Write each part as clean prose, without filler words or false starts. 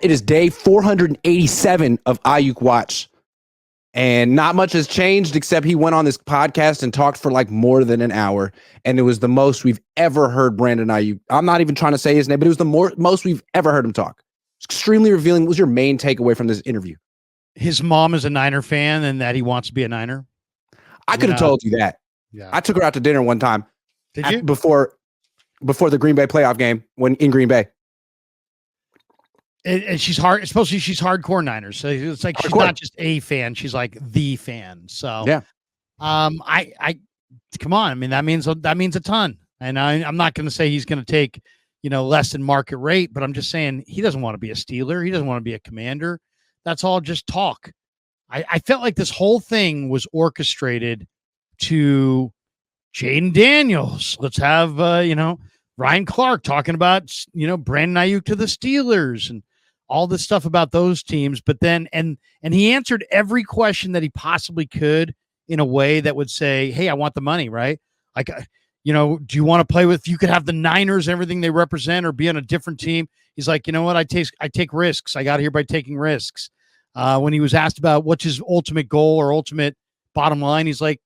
It is day 487 of Aiyuk Watch. And not much has changed except he went on this podcast and talked for like more than an hour. And it was the most we've ever heard Brandon Aiyuk. I'm not even trying to say his name, but it was the most we've ever heard him talk. It's extremely revealing. What was your main takeaway from this interview? His mom is a Niner fan and that he wants to be a Niner. I could have told you that. Yeah. I took her out to dinner one time. Did you? Before the Green Bay playoff game when in Green Bay. And she's hard. Supposedly she's hardcore Niners. So it's like she's not just a fan. She's like the fan. So yeah. I come on. I mean, that means a ton. And I'm not going to say he's going to take, less than market rate, but I'm just saying he doesn't want to be a Steeler. He doesn't want to be a Commander. That's all just talk. I felt like this whole thing was orchestrated to Jaden Daniels. Let's have, Ryan Clark talking about, Brandon Aiyuk to the Steelers and all this stuff about those teams. But then, and he answered every question that he possibly could in a way that would say, hey, I want the money, right? Like, do you want to play with, you could have the Niners and everything they represent or be on a different team. He's like, you know what? I take risks. I got here by taking risks. When he was asked about what's his ultimate goal or ultimate bottom line, he's like,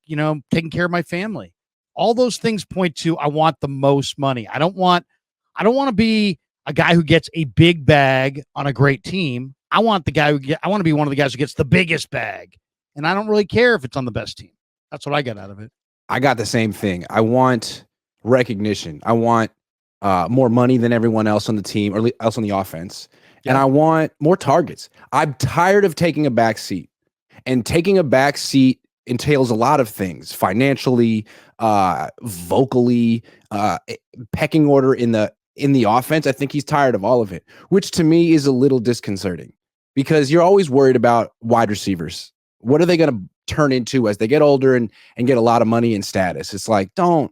taking care of my family. All those things point to, I want the most money. I don't want to be a guy who gets a big bag on a great team. I want to be one of the guys who gets the biggest bag. And I don't really care if it's on the best team. That's what I got out of it. I got the same thing. I want recognition. I want more money than everyone else on the team or else on the offense. Yeah. And I want more targets. I'm tired of taking a back seat. And taking a back seat entails a lot of things: financially, vocally, pecking order in the offense. I think he's tired of all of it, which to me is a little disconcerting because you're always worried about wide receivers. What are they going to turn into as they get older and get a lot of money and status? It's like, don't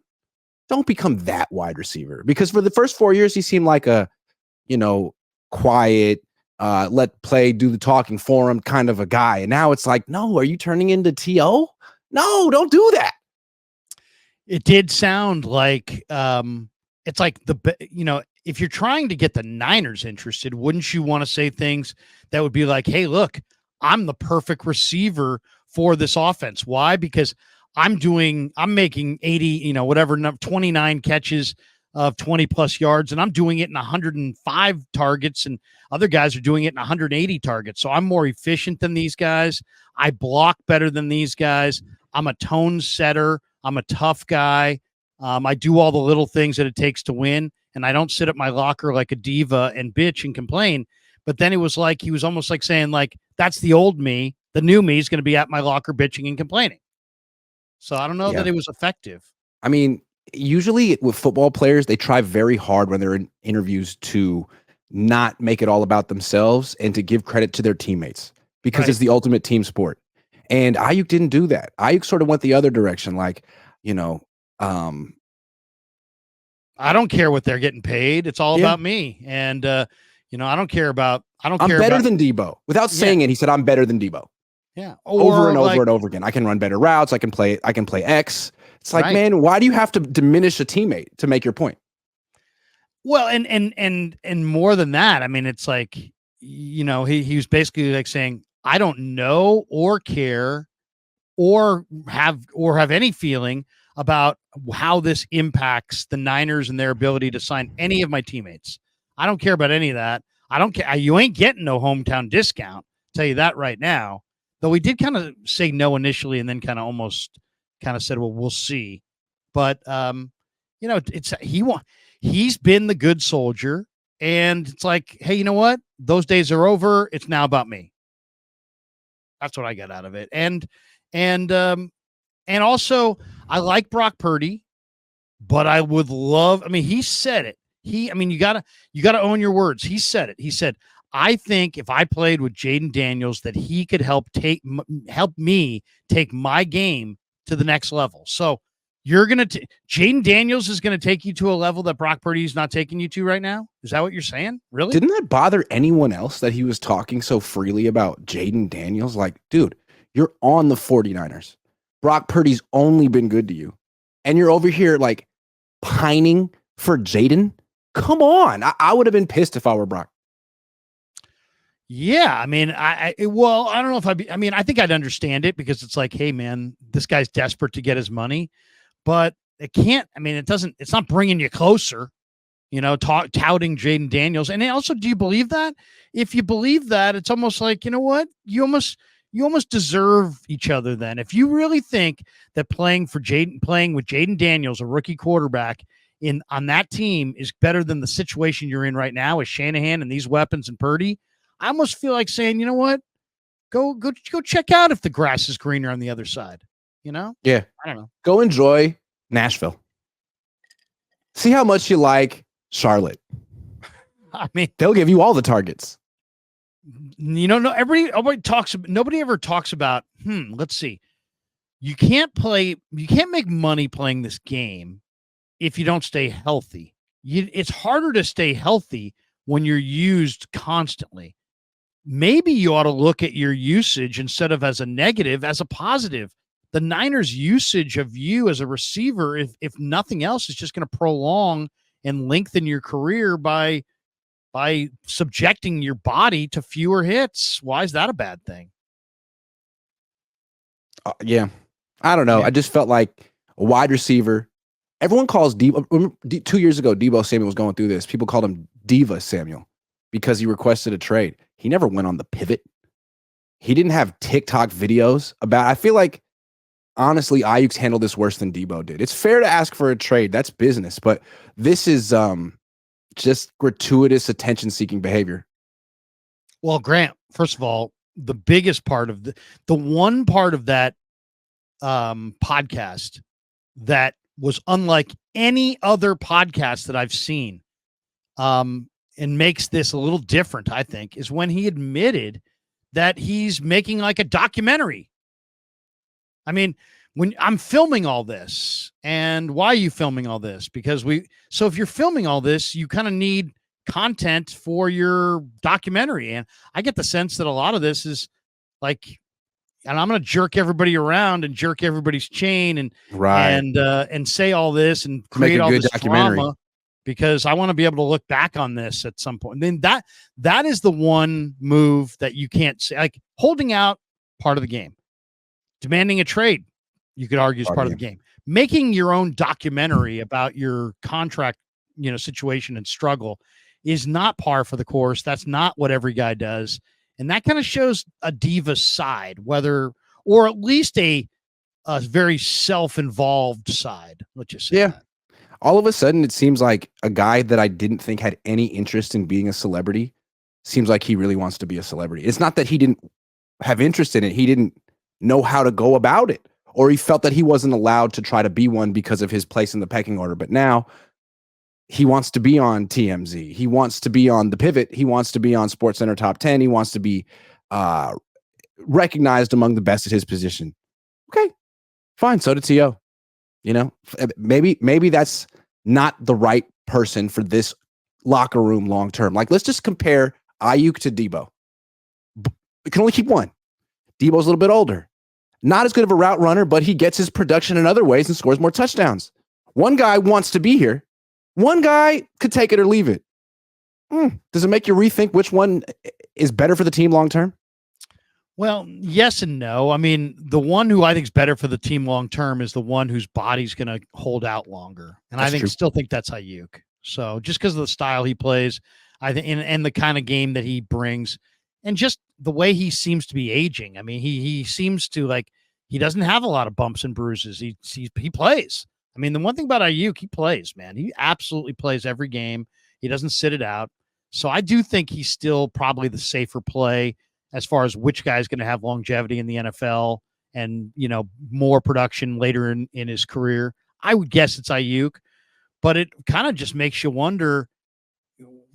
become that wide receiver, because for the first 4 years, he seemed like a, quiet, let play, do the talking for him kind of a guy. And now it's like, no, are you turning into T.O.? No, don't do that. It did sound like, it's like if you're trying to get the Niners interested, wouldn't you want to say things that would be like, hey, look, I'm the perfect receiver for this offense. Why? Because I'm making 80, 29 catches of 20 plus yards, and I'm doing it in 105 targets, and other guys are doing it in 180 targets. So I'm more efficient than these guys. I block better than these guys. I'm a tone setter. I'm a tough guy. I do all the little things that it takes to win, and I don't sit at my locker like a diva and bitch and complain. But then it was like he was almost like saying, like, that's the old me. The new me is going to be at my locker bitching and complaining. So I don't know that it was effective. I mean, usually with football players, they try very hard when they're in interviews to not make it all about themselves and to give credit to their teammates, because it's the ultimate team sport. And Aiyuk didn't do that. Aiyuk sort of went the other direction. Like, I don't care what they're getting paid. It's all about me. And, I don't care about, I'm better than Debo. Without saying it, he said, I'm better than Debo. Yeah. Over and over and over again. I can run better routes. I can play X. It's like, man, why do you have to diminish a teammate to make your point? Well, and more than that, I mean, it's like, he was basically like saying, I don't know or care or have any feeling about how this impacts the Niners and their ability to sign any of my teammates. I don't care about any of that. I don't care. You ain't getting no hometown discount. I'll tell you that right now. Though we did kind of say no initially and then kind of said, well, we'll see. But, he's been the good soldier, and it's like, hey, you know what? Those days are over. It's now about me. That's what I got out of it. And also I like Brock Purdy, but I would love, he said it. You gotta own your words. He said it. He said, I think if I played with Jaden Daniels, that he could help me take my game to the next level. So Jaden Daniels is going to take you to a level that Brock Purdy is not taking you to right now. Is that what you're saying? Really? Didn't that bother anyone else that he was talking so freely about Jaden Daniels? Like, dude, you're on the 49ers. Brock Purdy's only been good to you. And you're over here like pining for Jaden. Come on. I would have been pissed if I were Brock. Yeah, I mean, well, I don't know if I mean, I think I'd understand it because it's like, hey, man, this guy's desperate to get his money, but it can't. I mean, it's not bringing you closer. Touting Jaden Daniels, and also, do you believe that? If you believe that, it's almost like, you know what, you almost deserve each other. Then, if you really think that playing with Jaden Daniels, a rookie quarterback, on that team is better than the situation you're in right now with Shanahan and these weapons and Purdy, I almost feel like saying, you know what, go check out if the grass is greener on the other side. Yeah. I don't know. Go enjoy Nashville. See how much you like Charlotte. I mean, they'll give you all the targets. No, nobody ever talks about, let's see. You can't make money playing this game if you don't stay healthy. It's harder to stay healthy when you're used constantly. Maybe you ought to look at your usage instead of as a negative, as a positive. The Niners' usage of you as a receiver, if nothing else, is just going to prolong and lengthen your career by subjecting your body to fewer hits. Why is that a bad thing? Yeah. I don't know. Yeah. I just felt like a wide receiver. Everyone calls Debo. 2 years ago, Debo Samuel was going through this. People called him Diva Samuel because he requested a trade. He never went on the pivot. He didn't have TikTok videos about. I feel like, honestly, Aiyuk's handled this worse than Debo did. It's fair to ask for a trade. That's business. But this is just gratuitous attention-seeking behavior. Well, Grant, first of all, the biggest part of the one part of that podcast that was unlike any other podcast that I've seen, and makes this a little different, I think, is when he admitted that he's making like a documentary. I mean, when I'm filming all this, and why are you filming all this? Because so if you're filming all this, you kind of need content for your documentary. And I get the sense that a lot of this is like, and I'm going to jerk everybody around and jerk everybody's chain and say all this and create all this drama because I want to be able to look back on this at some point. And then that is the one move that you can't say, like holding out, part of the game. Demanding a trade, you could argue, is part of the game. Making your own documentary about your contract, situation and struggle is not par for the course. That's not what every guy does. And that kind of shows a diva side, or at least a very self-involved side. Let's just say that. All of a sudden, it seems like a guy that I didn't think had any interest in being a celebrity seems like he really wants to be a celebrity. It's not that he didn't have interest in it. He didn't know how to go about it, or he felt that he wasn't allowed to try to be one because of his place in the pecking order. But now he wants to be on TMZ. He wants to be on The Pivot. He wants to be on SportsCenter Top 10. He wants to be recognized among the best at his position. Okay, fine. So did T.O. Maybe that's not the right person for this locker room long term. Like, let's just compare Aiyuk to Debo. We can only keep one. Debo's a little bit older. Not as good of a route runner, but he gets his production in other ways and scores more touchdowns. One guy wants to be here. One guy could take it or leave it. Does it make you rethink which one is better for the team long term? Well, yes and no. I mean, the one who I think is better for the team long term is the one whose body's going to hold out longer. And I still think that's Aiyuk. So just because of the style he plays, I think, and the kind of game that he brings, and just the way he seems to be aging. I mean, he seems to, like, he doesn't have a lot of bumps and bruises. He plays. I mean, the one thing about Aiyuk, he plays, man. He absolutely plays every game. He doesn't sit it out. So I do think he's still probably the safer play as far as which guy is going to have longevity in the NFL and, more production later in his career. I would guess it's Aiyuk, but it kind of just makes you wonder,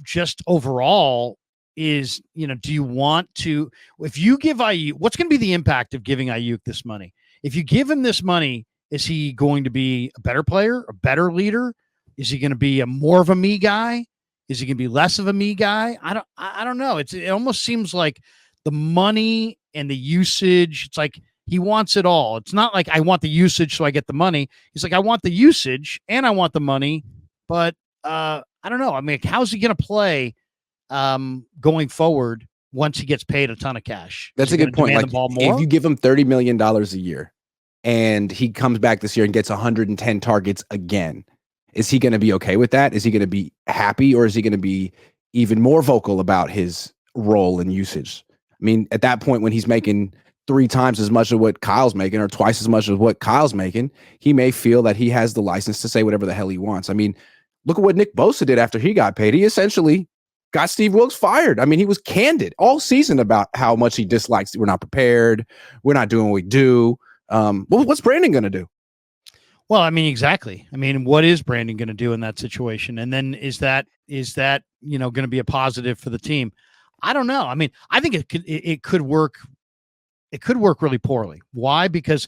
just overall, is, do you want to, if you give Aiyuk, what's going to be the impact of giving Aiyuk this money? If you give him this money, is he going to be a better player, a better leader? Is he going to be more of a me guy? Is he going to be less of a me guy? I don't know. It almost seems like the money and the usage, it's like he wants it all. It's not like I want the usage so I get the money. He's like, I want the usage and I want the money, but I don't know. I mean, how's he going to play going forward once he gets paid a ton of cash? That's a good point. Like, the ball more? if you give him $30 million a year and he comes back this year and gets 110 targets again, is he going to be okay with that? Is he going to be happy, or is he going to be even more vocal about his role and usage? I mean, at that point, when he's making 3 times as much of what Kyle's making or twice as much as what Kyle's making, he may feel that he has the license to say whatever the hell he wants. I mean, look at what Nick Bosa did after he got paid. He essentially got Steve Wilkes fired. I mean, he was candid all season about how much he dislikes. We're not prepared. We're not doing what we do. What's Brandon going to do? Well, I mean, exactly. I mean, what is Brandon going to do in that situation? And then is that going to be a positive for the team? I don't know. I mean, I think it could work. It could work really poorly. Why? Because,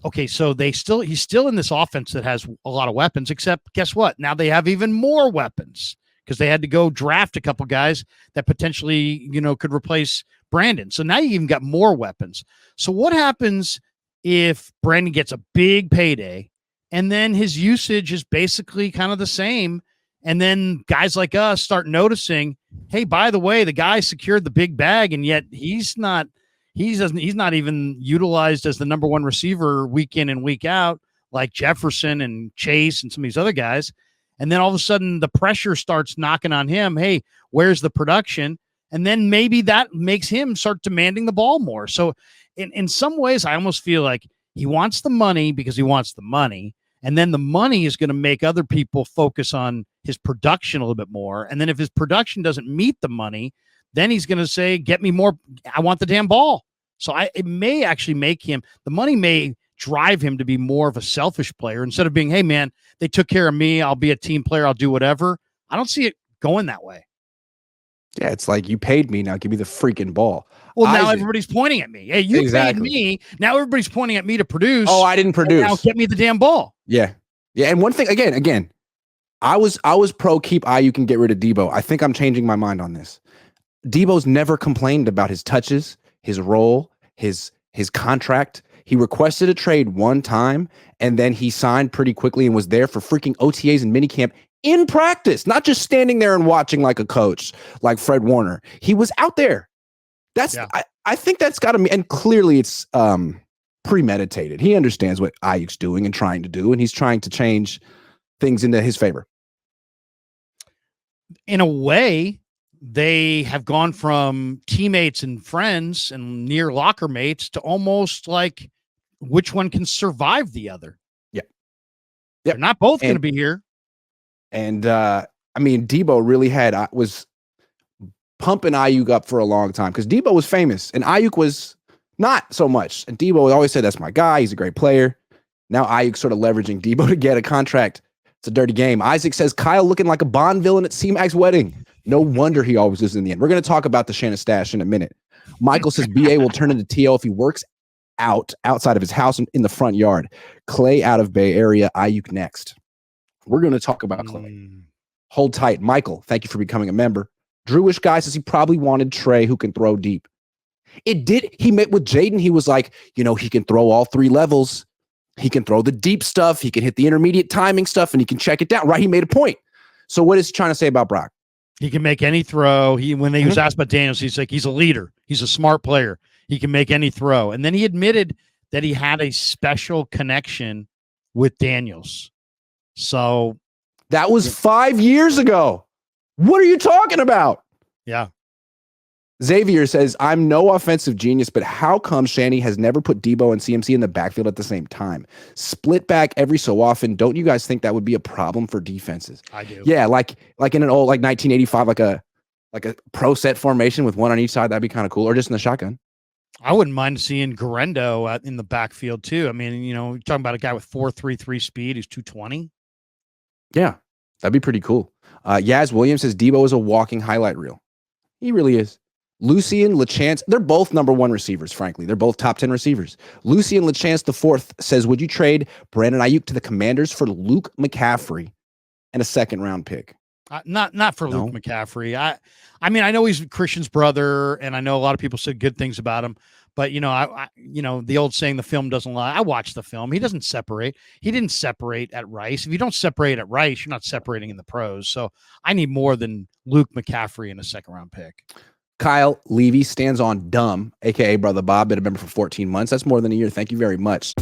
okay, so he's still in this offense that has a lot of weapons, except guess what? Now they have even more weapons because they had to go draft a couple guys that potentially, could replace Brandon. So now you even got more weapons. So what happens if Brandon gets a big payday and then his usage is basically kind of the same? And then guys like us start noticing, hey, by the way, the guy secured the big bag, and yet he's not even utilized as the number one receiver week in and week out, like Jefferson and Chase and some of these other guys. And then all of a sudden the pressure starts knocking on him. Hey, where's the production? And then maybe that makes him start demanding the ball more. So in some ways, I almost feel like he wants the money because he wants the money. And then the money is going to make other people focus on his production a little bit more. And then if his production doesn't meet the money, then he's going to say, get me more. I want the damn ball. So it may actually make him, the money may drive him to be more of a selfish player instead of being, hey, man, they took care of me. I'll be a team player. I'll do whatever. I don't see it going that way. Yeah, it's like, you paid me. Now give me the freaking ball. Well, now everybody's pointing at me. Hey, you paid me. Now everybody's pointing at me to produce. Oh, I didn't produce. Now get me the damn ball. Yeah. Yeah. And one thing, again, I was pro keep Aiyuk and get rid of Debo. I think I'm changing my mind on this. Debo's never complained about his touches, his role, his contract. He requested a trade one time, and then he signed pretty quickly and was there for freaking OTAs and minicamp in practice, not just standing there and watching like a coach, like Fred Warner. He was out there. I think that's got to be, and clearly it's premeditated. He understands what Ayuk's doing and trying to do, and he's trying to change things into his favor. In a way, they have gone from teammates and friends and near locker mates to almost like which one can survive the other. Yeah. They're not both going to be here. And I mean, Debo really was pumping Aiyuk up for a long time because Debo was famous and Aiyuk was not so much. And Debo always said, that's my guy. He's a great player. Now Aiyuk sort of leveraging Debo to get a contract. It's a dirty game. Isaac says, Kyle looking like a Bond villain at C-Mac's wedding. No wonder he always is in the end. We're going to talk about the Shannon stash in a minute. Michael says BA will turn into TL if he works outside of his house in the front yard. Clay out of Bay Area. Aiyuk next. We're going to talk about Clay. Hold tight. Michael, thank you for becoming a member. Drewish guy says he probably wanted Trey who can throw deep. He met with Jaden. He was like, he can throw all 3 levels. He can throw the deep stuff. He can hit the intermediate timing stuff, and he can check it down. Right? He made a point. So what is he trying to say about Brock? He can make any throw. When he was asked about Daniels, he's like, he's a leader. He's a smart player. He can make any throw. And then he admitted that he had a special connection with Daniels. So that was 5 years ago. What are you talking about? Yeah. Xavier says, I'm no offensive genius, but how come Shanny has never put Debo and CMC in the backfield at the same time? Split back every so often. Don't you guys think that would be a problem for defenses? I do. Yeah, like in an old 1985, like a pro set formation with one on each side. That'd be kind of cool. Or just in the shotgun. I wouldn't mind seeing Garendo in the backfield too. I mean, you're talking about a guy with 4.33 speed who's 220. Yeah, that'd be pretty cool. Yaz Williams says Debo is a walking highlight reel. He really is. Lucian LeChance, they're both number 1 receivers, frankly. They're both top 10 receivers. Lucian LeChance IV says, would you trade Brandon Aiyuk to the Commanders for Luke McCaffrey and a 2nd-round pick? Not for Luke McCaffrey. I mean, I know he's Christian's brother, and I know a lot of people said good things about him. But, the old saying, the film doesn't lie. I watched the film. He doesn't separate. He didn't separate at Rice. If you don't separate at Rice, you're not separating in the pros. So I need more than Luke McCaffrey in a 2nd-round pick. Kyle Levy stands on dumb, aka Brother Bob, been a member for 14 months. That's more than a year. Thank you very much.